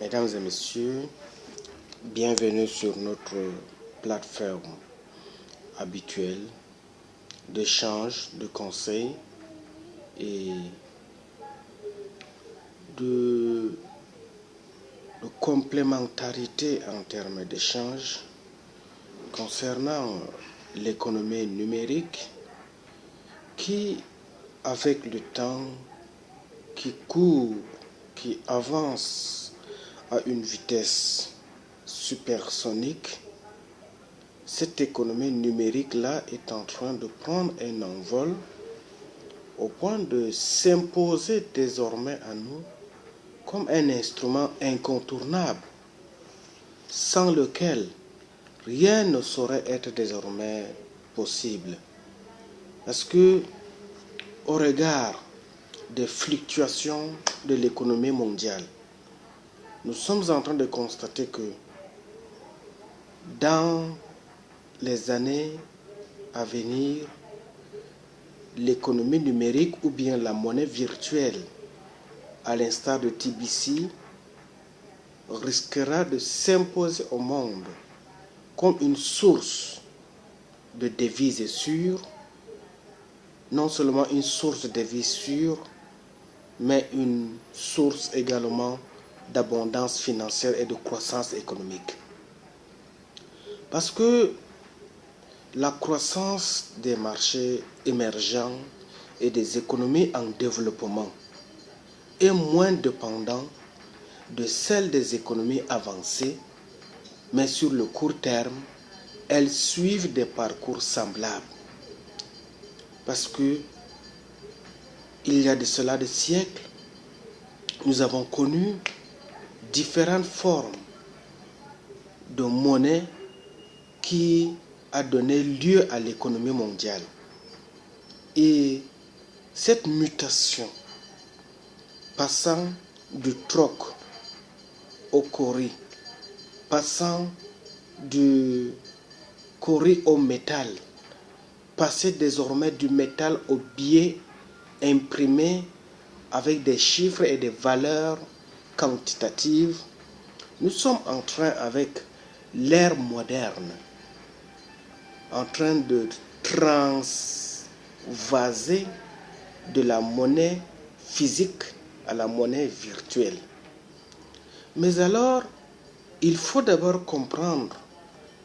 Mesdames et messieurs, bienvenue sur notre plateforme habituelle d'échange, de conseils et de complémentarité en termes d'échange concernant l'économie numérique qui, avec le temps, qui court, qui avance à une vitesse supersonique, cette économie numérique-là est en train de prendre un envol au point de s'imposer désormais à nous comme un instrument incontournable sans lequel rien ne saurait être désormais possible. Parce que, au regard des fluctuations de l'économie mondiale, nous sommes en train de constater que dans les années à venir, l'économie numérique ou bien la monnaie virtuelle, à l'instar de TBC, risquera de s'imposer au monde comme une source de devises sûres, non seulement une source de devises sûres, mais une source également d'abondance financière et de croissance économique. Parce que la croissance des marchés émergents et des économies en développement est moins dépendante de celle des économies avancées, mais sur le court terme, elles suivent des parcours semblables. Parce que il y a de cela des siècles, nous avons connu différentes formes de monnaie qui a donné lieu à l'économie mondiale. Et cette mutation, passant du troc au cori, passant du cori au métal, passer désormais du métal au billet imprimé avec des chiffres et des valeurs quantitatives, nous sommes en train, avec l'ère moderne, en train de transvaser de la monnaie physique à la monnaie virtuelle. Mais alors, il faut d'abord comprendre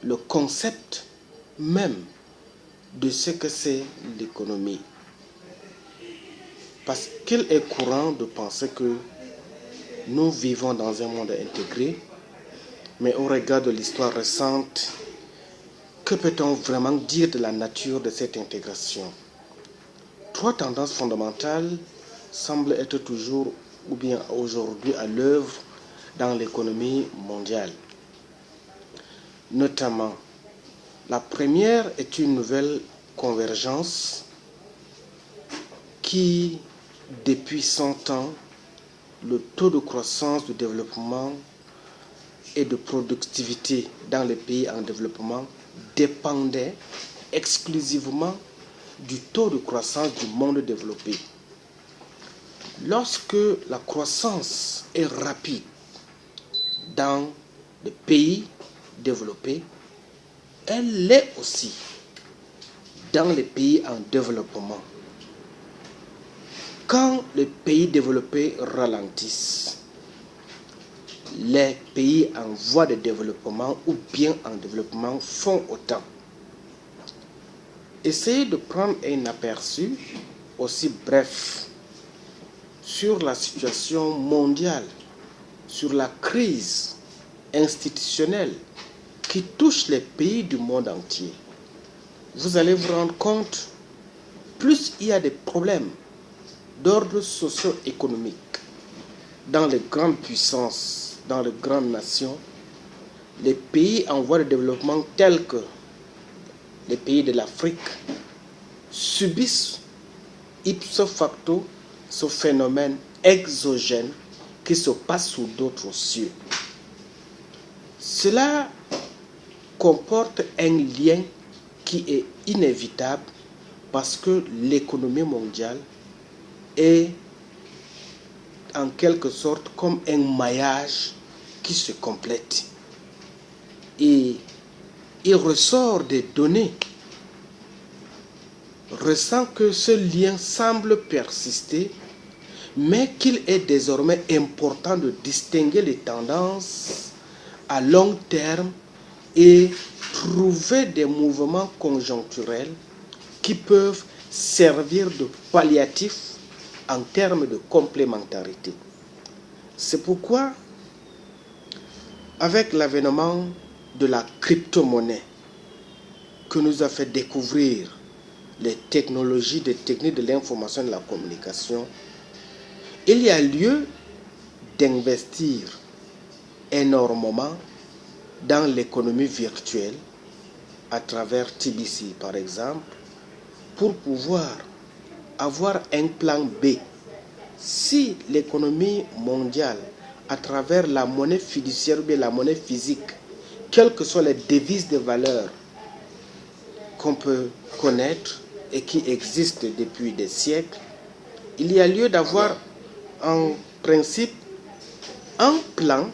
le concept même de ce que c'est l'économie. Parce qu'il est courant de penser que nous vivons dans un monde intégré, mais au regard de l'histoire récente, que peut-on vraiment dire de la nature de cette intégration? Trois tendances fondamentales semblent être toujours ou bien aujourd'hui à l'œuvre dans l'économie mondiale. Notamment, la première est une nouvelle convergence qui, depuis 100 ans, le taux de croissance, de développement et de productivité dans les pays en développement dépendait exclusivement du taux de croissance du monde développé. Lorsque la croissance est rapide dans les pays développés, elle l'est aussi dans les pays en développement. Quand les pays développés ralentissent, les pays en voie de développement ou bien en développement font autant. Essayez de prendre un aperçu aussi bref sur la situation mondiale, sur la crise institutionnelle qui touche les pays du monde entier. Vous allez vous rendre compte, plus il y a des problèmes d'ordre socio-économique dans les grandes puissances, dans les grandes nations, les pays en voie de développement tels que les pays de l'Afrique subissent ipso facto ce phénomène exogène qui se passe sous d'autres cieux. Cela comporte un lien qui est inévitable parce que l'économie mondiale est en quelque sorte comme un maillage qui se complètent. Et il ressort des données, ressent que ce lien semble persister, mais qu'il est désormais important de distinguer les tendances à long terme et trouver des mouvements conjoncturels qui peuvent servir de palliatif en termes de complémentarité. C'est pourquoi, avec l'avènement de la crypto-monnaie, que nous a fait découvrir les technologies, des techniques de l'information et de la communication, il y a lieu d'investir énormément dans l'économie virtuelle à travers TBC par exemple, pour pouvoir avoir un plan B. Si l'économie mondiale, à travers la monnaie fiduciaire ou bien la monnaie physique, quelles que soient les devises de valeur qu'on peut connaître et qui existent depuis des siècles, il y a lieu d'avoir en principe un plan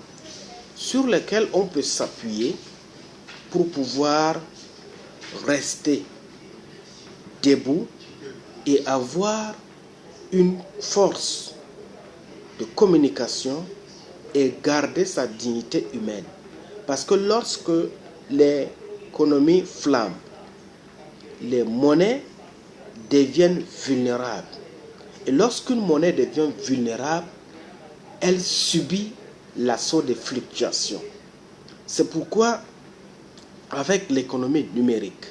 sur lequel on peut s'appuyer pour pouvoir rester debout et avoir une force de communication et garder sa dignité humaine. Parce que lorsque l'économie flambe, les monnaies deviennent vulnérables. Et lorsqu'une monnaie devient vulnérable, elle subit l'assaut des fluctuations. C'est pourquoi, avec l'économie numérique,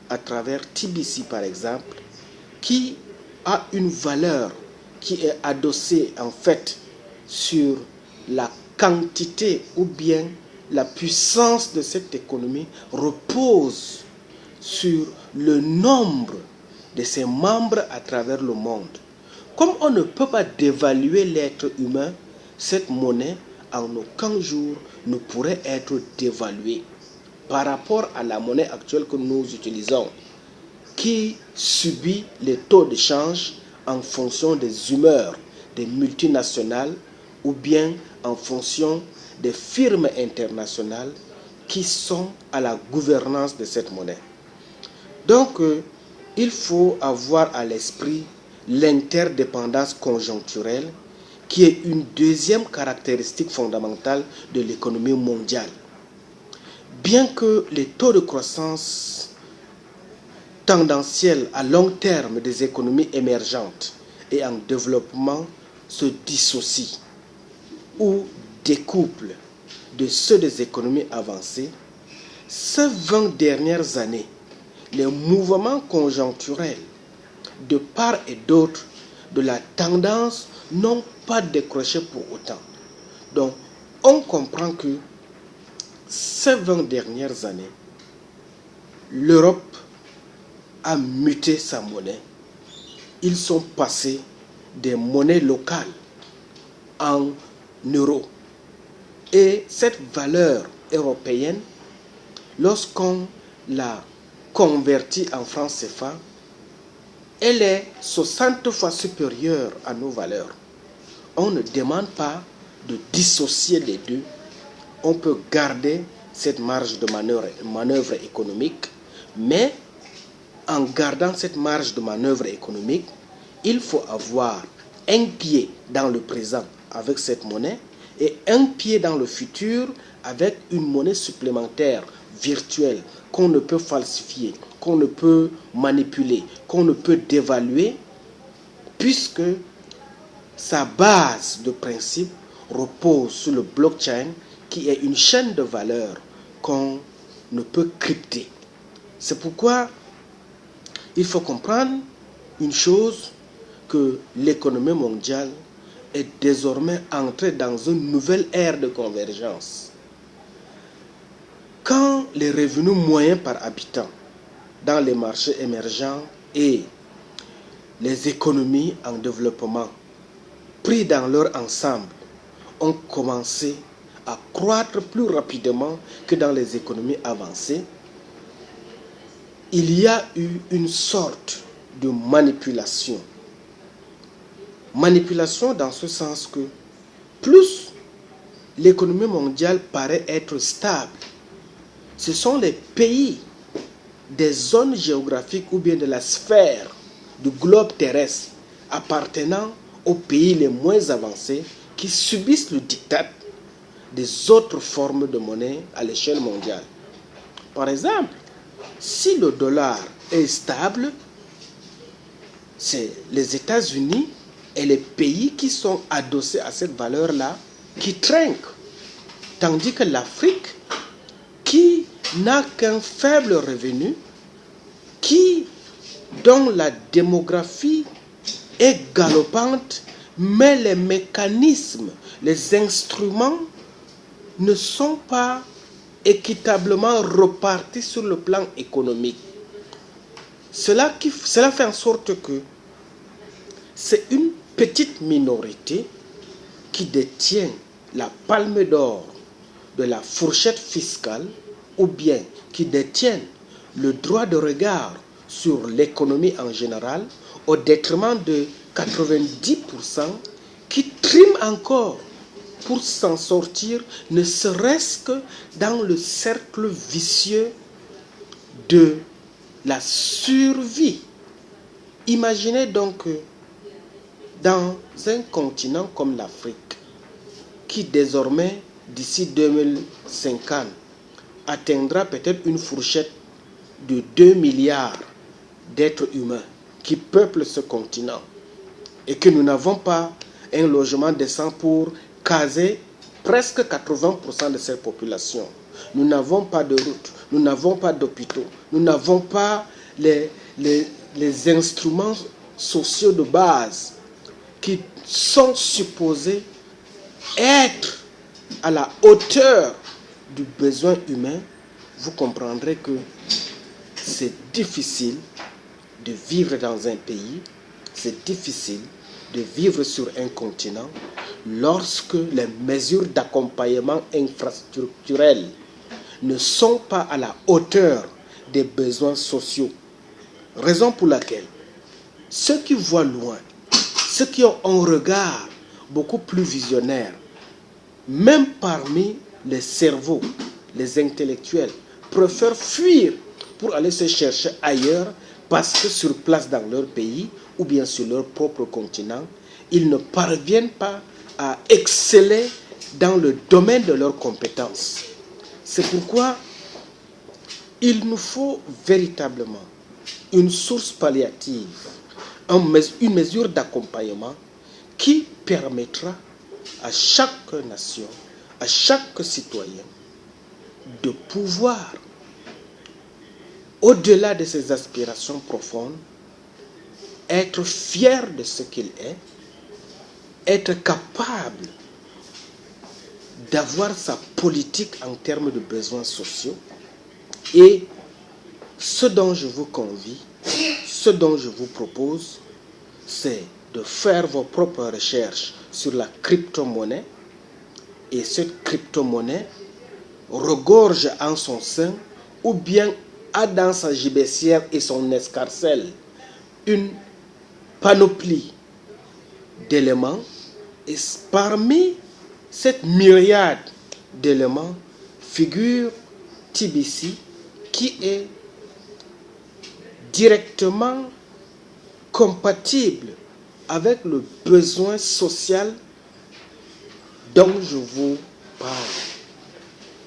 à travers TBC par exemple, qui a une valeur qui est adossée en fait sur la quantité ou bien la puissance de cette économie, repose sur le nombre de ses membres à travers le monde. Comme on ne peut pas dévaluer l'être humain, cette monnaie en aucun jour ne pourrait être dévaluée par rapport à la monnaie actuelle que nous utilisons, qui subit les taux de change en fonction des humeurs des multinationales ou bien en fonction des firmes internationales qui sont à la gouvernance de cette monnaie. Donc, il faut avoir à l'esprit l'interdépendance conjoncturelle qui est une deuxième caractéristique fondamentale de l'économie mondiale. Bien que les taux de croissance tendanciels à long terme des économies émergentes et en développement se dissocient ou découplent de ceux des économies avancées, ces 20 dernières années, les mouvements conjoncturels de part et d'autre de la tendance n'ont pas décroché pour autant. Donc, on comprend que ces 20 dernières années, l'Europe a muté sa monnaie. Ils sont passés des monnaies locales en euros. Et cette valeur européenne, lorsqu'on la convertit en francs CFA, elle est 60 fois supérieure à nos valeurs. On ne demande pas de dissocier les deux. On peut garder cette marge de manœuvre économique, mais en gardant cette marge de manœuvre économique, il faut avoir un pied dans le présent avec cette monnaie et un pied dans le futur avec une monnaie supplémentaire virtuelle qu'on ne peut falsifier, qu'on ne peut manipuler, qu'on ne peut dévaluer, puisque sa base de principe repose sur le blockchain qui est une chaîne de valeur qu'on ne peut crypter. C'est pourquoi il faut comprendre une chose, que l'économie mondiale est désormais entrée dans une nouvelle ère de convergence. Quand les revenus moyens par habitant dans les marchés émergents et les économies en développement, pris dans leur ensemble, ont commencé à croître plus rapidement que dans les économies avancées, il y a eu une sorte de manipulation. Manipulation dans ce sens que plus l'économie mondiale paraît être stable. Ce sont les pays des zones géographiques ou bien de la sphère du globe terrestre appartenant aux pays les moins avancés qui subissent le diktat des autres formes de monnaie à l'échelle mondiale. Par exemple, si le dollar est stable, c'est les États-Unis et les pays qui sont adossés à cette valeur-là qui trinquent. Tandis que l'Afrique, qui n'a qu'un faible revenu, dont la démographie est galopante, mais les mécanismes, les instruments ne sont pas équitablement repartis sur le plan économique. Cela fait en sorte que c'est une petite minorité qui détient la palme d'or de la fourchette fiscale ou bien qui détiennent le droit de regard sur l'économie en général au détriment de 90% qui triment encore pour s'en sortir, ne serait-ce que dans le cercle vicieux de la survie. Imaginez donc que dans un continent comme l'Afrique, qui désormais, d'ici 2050, atteindra peut-être une fourchette de 2 milliards d'êtres humains qui peuplent ce continent, et que nous n'avons pas un logement décent pour caser presque 80% de cette population. Nous n'avons pas de routes, nous n'avons pas d'hôpitaux, nous n'avons pas les instruments sociaux de base qui sont supposés être à la hauteur du besoin humain. Vous comprendrez que c'est difficile de vivre dans un pays, c'est difficile de vivre sur un continent lorsque les mesures d'accompagnement infrastructurel ne sont pas à la hauteur des besoins sociaux. Raison pour laquelle ceux qui voient loin, ceux qui ont un regard beaucoup plus visionnaire, même parmi les cerveaux, les intellectuels, préfèrent fuir pour aller se chercher ailleurs parce que sur place dans leur pays ou bien sur leur propre continent, ils ne parviennent pas à exceller dans le domaine de leurs compétences. C'est pourquoi il nous faut véritablement une source palliative, une mesure d'accompagnement qui permettra à chaque nation, à chaque citoyen de pouvoir, au-delà de ses aspirations profondes, être fier de ce qu'il est, être capable d'avoir sa politique en termes de besoins sociaux. Et ce dont je vous convie, ce dont je vous propose, c'est de faire vos propres recherches sur la crypto-monnaie. Et cette crypto-monnaie regorge en son sein ou bien a dans sa gibecière et son escarcelle une panoplie d'éléments. Et parmi cette myriade d'éléments figure TBC qui est directement compatible avec le besoin social dont je vous parle.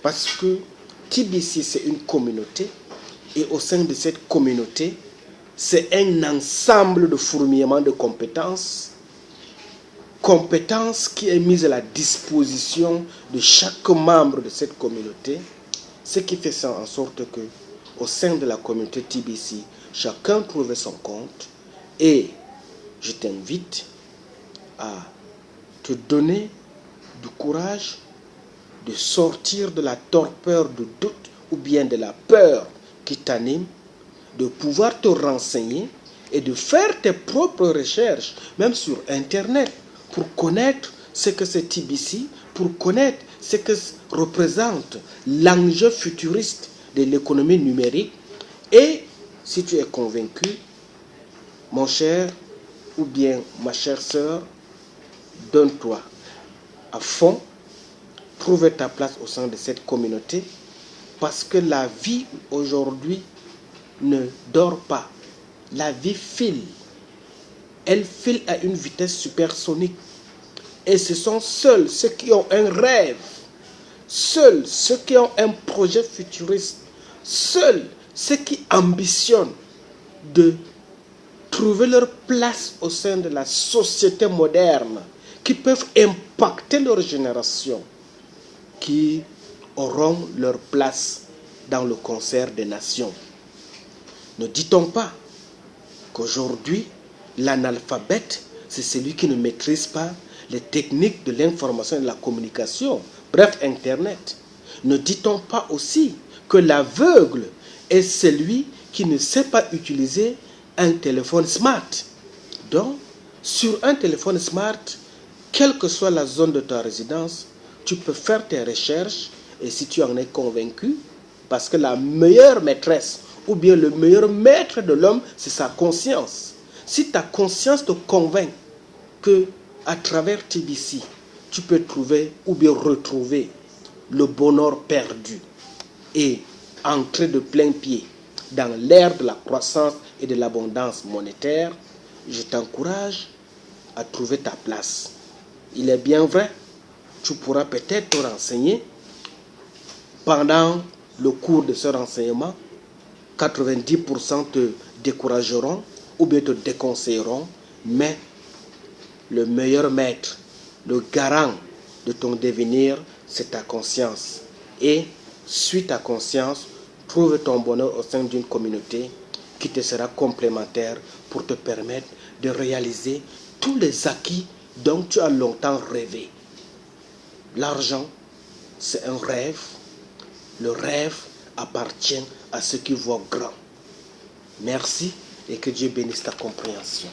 Parce que TBC, c'est une communauté, et au sein de cette communauté, c'est un ensemble de fourmillements de compétences qui est mise à la disposition de chaque membre de cette communauté, ce qui fait en sorte que, au sein de la communauté TBC, chacun trouve son compte. Et je t'invite à te donner du courage de sortir de la torpeur du doute ou bien de la peur qui t'anime, de pouvoir te renseigner et de faire tes propres recherches, même sur Internet, pour connaître ce que c'est TBC, pour connaître ce que représente l'enjeu futuriste de l'économie numérique. Et si tu es convaincu, mon cher ou bien ma chère sœur, donne-toi à fond, trouver ta place au sein de cette communauté, parce que la vie aujourd'hui ne dort pas. La vie file. Elle file à une vitesse supersonique. Et ce sont seuls ceux qui ont un rêve, seuls ceux qui ont un projet futuriste, seuls ceux qui ambitionnent de trouver leur place au sein de la société moderne, qui peuvent impacter leur génération, qui auront leur place dans le concert des nations. Ne dit-on pas qu'aujourd'hui, l'analphabète, c'est celui qui ne maîtrise pas les techniques de l'information et de la communication, bref, Internet? Ne dit-on pas aussi que l'aveugle est celui qui ne sait pas utiliser un téléphone smart? Donc, sur un téléphone smart, quelle que soit la zone de ta résidence, tu peux faire tes recherches, et si tu en es convaincu, parce que la meilleure maîtresse ou bien le meilleur maître de l'homme, c'est sa conscience. Si ta conscience te convainc que à travers TBC, tu peux trouver ou bien retrouver le bonheur perdu et entrer de plein pied dans l'ère de la croissance et de l'abondance monétaire, je t'encourage à trouver ta place. Il est bien vrai, tu pourras peut-être te renseigner. Pendant le cours de ce renseignement, 90% te décourageront ou bien te déconseilleront, mais le meilleur maître, le garant de ton devenir, c'est ta conscience. Et suis ta conscience, trouve ton bonheur au sein d'une communauté qui te sera complémentaire pour te permettre de réaliser tous les acquis dont tu as longtemps rêvé. L'argent, c'est un rêve. Le rêve appartient à ceux qui voient grand. Merci et que Dieu bénisse ta compréhension.